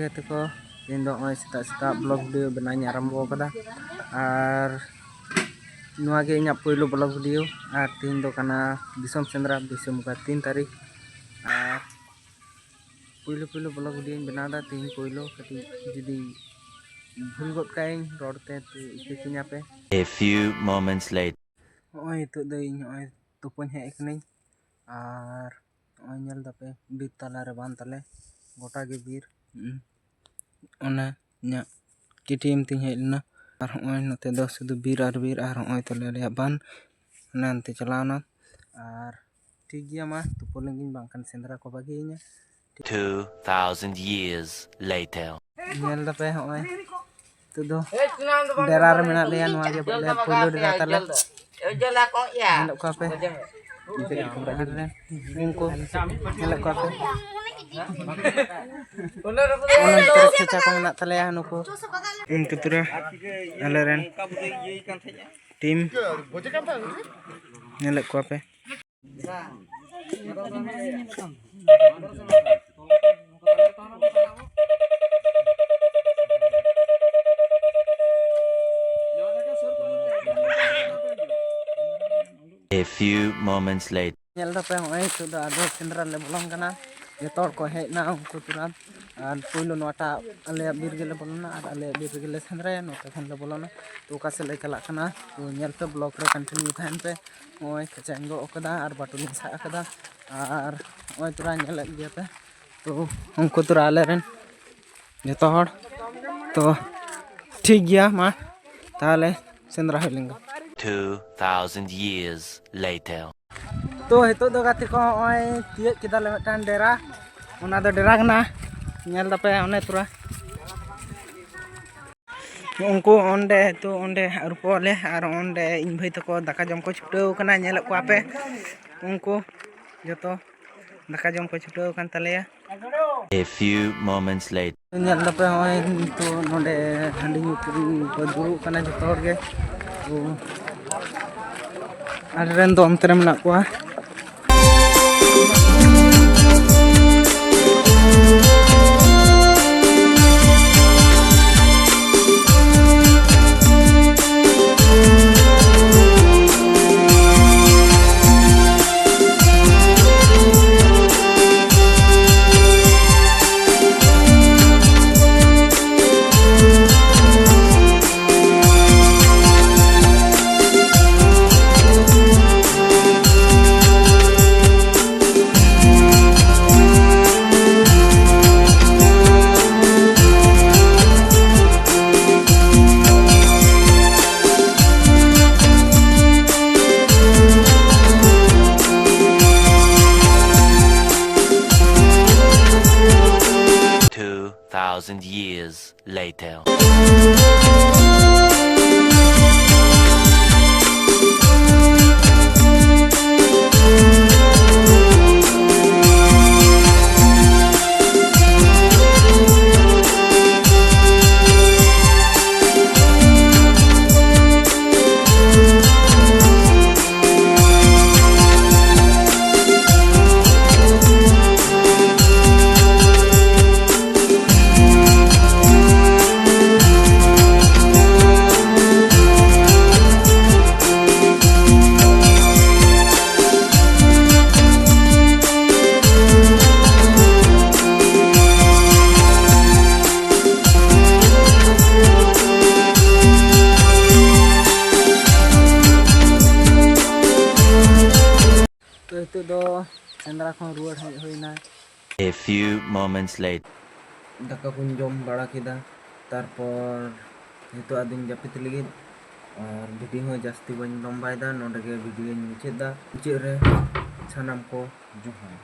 ᱜᱮ ᱛᱮᱠᱚ ᱛᱮᱦᱮᱧ ᱫᱚ ᱱᱚᱜᱼᱚᱭ ᱥᱮᱛᱟᱜ ᱥᱮᱛᱟᱜ ᱵᱞᱚᱜ ᱵᱷᱤᱰᱤᱭᱳ ᱵᱮᱱᱟᱣᱤᱧ ᱟᱨᱟᱢᱵᱚ ᱟᱠᱟᱫᱟ ᱟᱨ ᱱᱚᱣᱟ ᱜᱮ ᱤᱧᱟᱹᱜ ᱯᱳᱭᱞᱳ ᱵᱞᱚᱜ ᱵᱷᱤᱰᱤᱭᱳ ᱟᱨ ᱛᱮᱦᱮᱧ ᱫᱚ ᱠᱟᱱᱟ ᱫᱤᱥᱚᱢ ᱥᱮᱸᱫᱽᱨᱟ ᱵᱟᱹᱭᱥᱟᱹᱠᱷ ᱵᱚᱸᱜᱟ 3 ᱛᱟᱹᱨᱤᱠᱷ ᱟᱨ ᱯᱳᱭᱞᱳ ᱵᱞᱚᱜ ᱵᱷᱤᱰᱤᱭᱳᱧ ᱵᱮᱱᱟᱣᱫᱟ ᱛᱮᱦᱮᱧ ᱯᱳᱭᱞᱳ ᱠᱟᱹᱴᱤᱡ ᱡᱩᱫᱤ भूल गद काइं रोडते तो इकाचिᱧᱟ पे A few moments later नॉय हितोग दो ᱤᱧ नॉय तुपन हेज कनाई आर नॉय नेल दापे बीर तला रे बान तले गोटा गे बीर ओना nya टीम तिन हेज लना आर नॉय नते दो शुधु बीर आर नॉय तले रे बान नानते चलावना आर ठीक गया मा तुपन लगिन बांखान सेंद्रा को बागियिᱧa 2000 years later नेल दापे नॉय तो दो डेरा रे मेना लेया नोआ गे बले पोलो डेरा तले जला को या नेल को पे इते कमरा रे उनको नेल को पे ओनर खेचा को मेना तले नुको इन तुरा आले रेन टीम नेल को पे A few moments later नेल दापे होय तो दा आदो सेंद्रा ले बोलम कना जतोर को हेजना उनको तुरंत आर पुइलो नोटा आले बीर गेले बोलना आर आले बीर गेले सेंद्रा नोटा खन ले बोलना तो का से ले चला कना तो नेल पे ब्लॉग रे कंटिन्यू थान पे होय खचांगो ओकदा आर बाटुली सा अकदा आर होय तुरा नेल गया पे तो उनको तुरा आले रेन जतोर तो ठीक गया मा ताले सेंद्रा हेलेंगा 2000 years later तो हितो दो गाते को ओय तियक किदाले मिटान डेरा ओना दो डेरा कना नेल दापे ओने तुरा उनको ओंडे तो ओंडे रुपोले आर ओंडे इन भाई तको दाका जम को छुटाव कना नेल को आपे उनको जतो दाका जम को छुटाव कन तलेया A few moments later नेल दापे ओय तो नोंडे हंडी को दुरु कना जतो हर गे तो आर रेन दो अंतरे मना कोआ thousand years later तो दो सेंद्रा को रुआड़ हेज होइना A few moments later दाका को जम बड़ा किदा तारपर हितो आदिन जापित लगी और वीडियो हो जास्ती बन लंबायदा नोडे गे वीडियो मुचेदा मुचे रे सानाम को जोहार।